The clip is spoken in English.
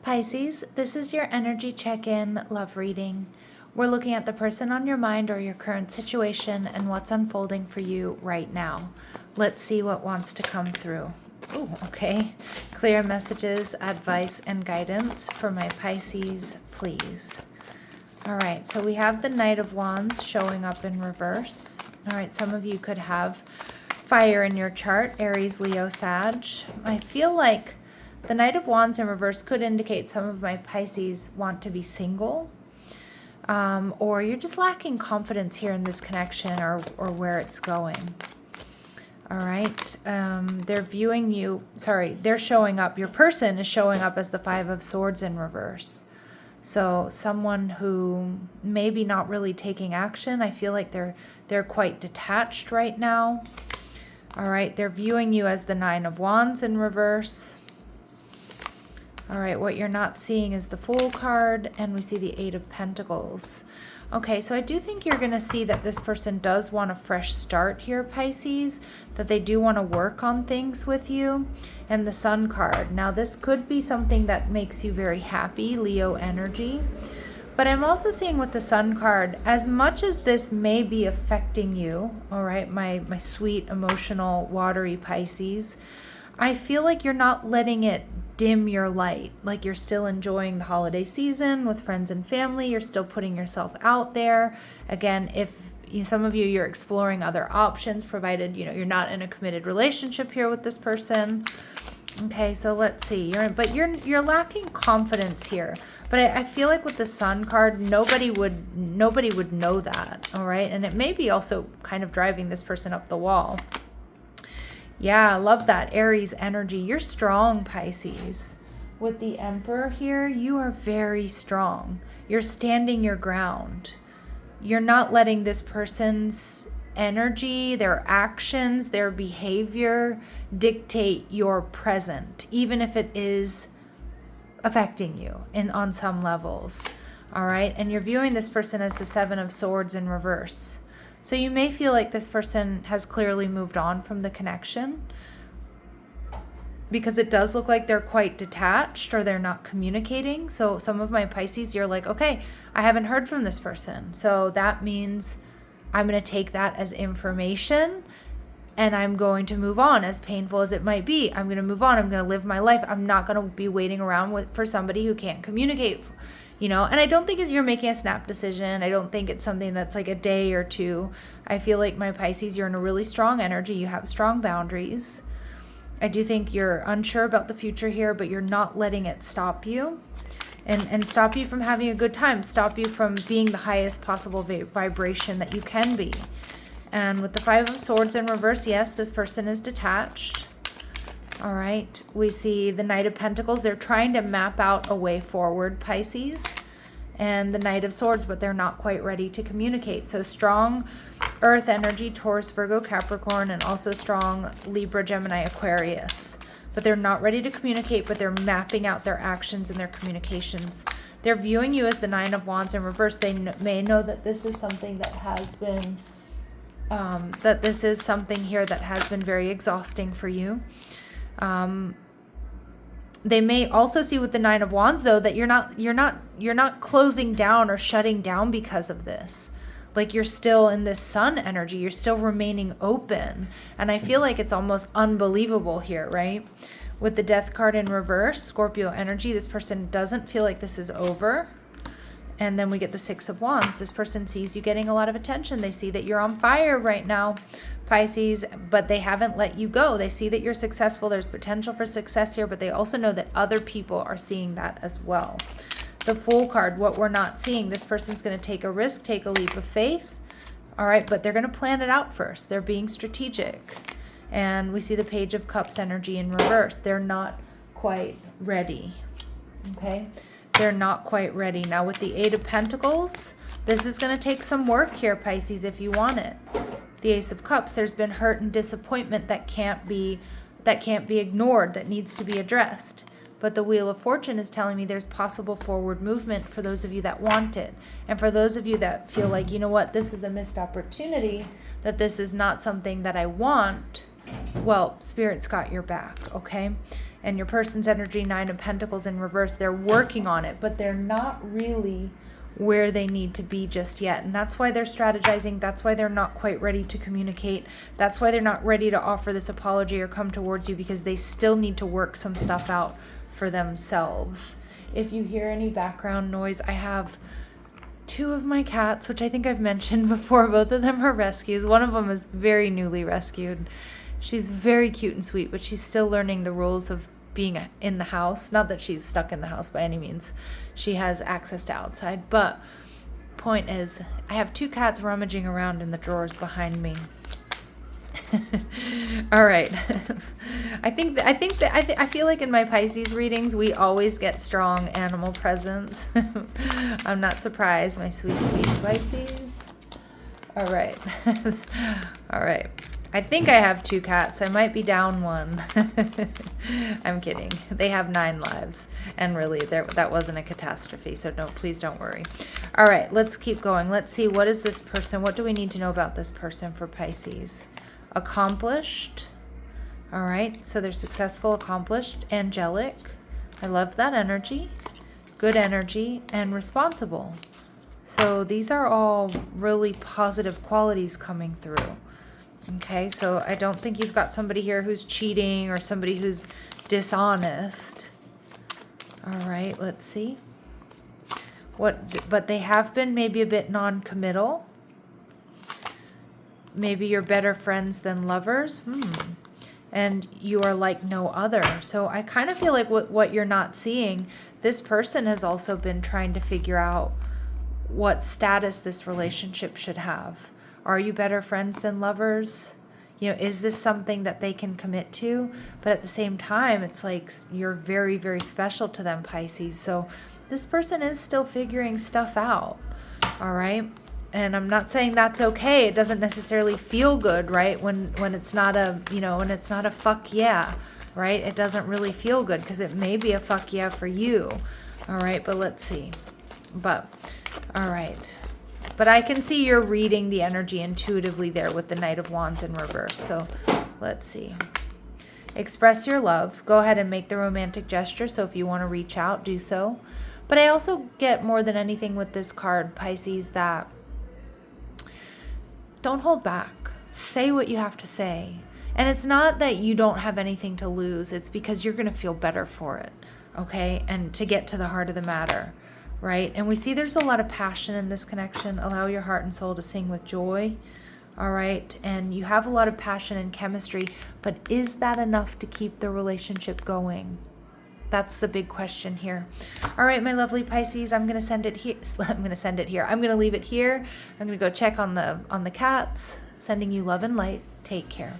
Pisces, this is your energy check-in love reading. We're looking at the person on your mind or your current situation and what's unfolding for you right now. Let's see what wants to come through. Oh, okay. Clear messages, advice, and guidance for my Pisces, please. All right, so we have the Knight of Wands showing up in reverse. All right, some of you could have fire in your chart, Aries, Leo, Sag. I feel like the Knight of Wands in reverse could indicate some of my Pisces want to be single, or you're just lacking confidence here in this connection or where it's going. All right. They're viewing you, they're showing up. Your person is showing up as the Five of Swords in reverse. So someone who maybe not really taking action. I feel like they're quite detached right now. All right. They're viewing you as the Nine of Wands in reverse. All right, what you're not seeing is the Fool card, and we see the Eight of Pentacles. Okay, so I do think you're going to see that this person does want a fresh start here, Pisces, that they do want to work on things with you, and the Sun card. Now, this could be something that makes you very happy, Leo energy, but I'm also seeing with the Sun card, as much as this may be affecting you, all right, my sweet, emotional, watery Pisces, I feel like you're not letting it dim your light. Like you're still enjoying the holiday season with friends and family. You're still putting yourself out there. Again, if some of you're exploring other options, provided you're not in a committed relationship here with this person. Okay, so let's see. You're lacking confidence here. But I feel like with the Sun card, nobody would know that. All right, and it may be also kind of driving this person up the wall. Yeah, I love that Aries energy. You're strong, Pisces. With the Emperor here, you are very strong. You're standing your ground. You're not letting this person's energy, their actions, their behavior dictate your present, even if it is affecting you on some levels. All right, and you're viewing this person as the Seven of Swords in reverse. So you may feel like this person has clearly moved on from the connection, because it does look like they're quite detached or they're not communicating. So some of my Pisces, you're like, okay, I haven't heard from this person. So that means I'm going to take that as information and I'm going to move on, as painful as it might be. I'm going to move on. I'm going to live my life. I'm not going to be waiting around for somebody who can't communicate. And I don't think you're making a snap decision. I don't think it's something that's like a day or two. I feel like my Pisces, you're in a really strong energy. You have strong boundaries. I do think you're unsure about the future here, but you're not letting it stop you and stop you from having a good time, stop you from being the highest possible vibration that you can be. And with the Five of Swords in reverse, yes, this person is detached. All right, we see the Knight of Pentacles. They're trying to map out a way forward, Pisces, and the Knight of Swords, but they're not quite ready to communicate. So strong Earth energy, Taurus, Virgo, Capricorn, and also strong Libra, Gemini, Aquarius. But they're not ready to communicate, but they're mapping out their actions and their communications. They're viewing you as the Nine of Wands in reverse. They may know that this is something that has been, here that has been very exhausting for you. They may also see with the Nine of Wands, though, that you're not closing down or shutting down because of this. Like you're still in this Sun energy. You're still remaining open. And I feel like it's almost unbelievable here, right? With the Death card in reverse, Scorpio energy, this person doesn't feel like this is over. And then we get the Six of Wands. This person sees you getting a lot of attention. They see that you're on fire right now, Pisces, but they haven't let you go. They see that you're successful. There's potential for success here, but they also know that other people are seeing that as well. The Fool card, what we're not seeing, this person's going to take a risk, take a leap of faith. All right, but they're going to plan it out first. They're being strategic. And we see the Page of Cups energy in reverse. They're not quite ready. Okay? They're not quite ready. Now with the Eight of Pentacles, this is going to take some work here, Pisces, if you want it. The Ace of Cups, there's been hurt and disappointment that can't be ignored, that needs to be addressed. But the Wheel of Fortune is telling me there's possible forward movement for those of you that want it. And for those of you that feel like, you know what, this is a missed opportunity, that this is not something that I want, well, Spirit's got your back, okay? And your person's energy, 9 of Pentacles in reverse, they're working on it, but they're not really where they need to be just yet. And that's why they're strategizing. That's why they're not quite ready to communicate. That's why they're not ready to offer this apology or come towards you, because they still need to work some stuff out for themselves. If you hear any background noise, I have 2 of my cats, which I think I've mentioned before. Both of them are rescues. One of them is very newly rescued. She's very cute and sweet, but she's still learning the rules of being in the house. Not that she's stuck in the house by any means. She has access to outside. But point is, I have 2 cats rummaging around in the drawers behind me. All right. I feel like in my Pisces readings, we always get strong animal presence. I'm not surprised, my sweet, sweet Pisces. All right. All right. I think I have 2 cats. I might be down 1. I'm kidding. They have 9 lives. And really, that wasn't a catastrophe. So no, please don't worry. All right, let's keep going. Let's see, what is this person? What do we need to know about this person for Pisces? Accomplished. All right, so they're successful, accomplished, angelic. I love that energy. Good energy, and responsible. So these are all really positive qualities coming through. Okay, so I don't think you've got somebody here who's cheating or somebody who's dishonest. All right, let's see. But they have been maybe a bit non-committal. Maybe you're better friends than lovers. And you are like no other. So I kind of feel like what you're not seeing, this person has also been trying to figure out what status this relationship should have. Are you better friends than lovers? You know, is this something that they can commit to? But at the same time, it's like you're very, very special to them, Pisces. So this person is still figuring stuff out. All right. And I'm not saying that's okay. It doesn't necessarily feel good, right? When it's not a, when it's not a fuck yeah, right? It doesn't really feel good because it may be a fuck yeah for you. All right. But let's see. All right. But I can see you're reading the energy intuitively there with the Knight of Wands in reverse. So let's see. Express your love. Go ahead and make the romantic gesture. So if you want to reach out, do so. But I also get more than anything with this card, Pisces, that don't hold back. Say what you have to say. And it's not that you don't have anything to lose. It's because you're going to feel better for it. Okay? And to get to the heart of the matter. Right? And we see there's a lot of passion in this connection. Allow your heart and soul to sing with joy. All right? And you have a lot of passion and chemistry, but is that enough to keep the relationship going? That's the big question here. All right, my lovely Pisces, I'm going to send it here. I'm going to leave it here. I'm going to go check on the cats. Sending you love and light. Take care.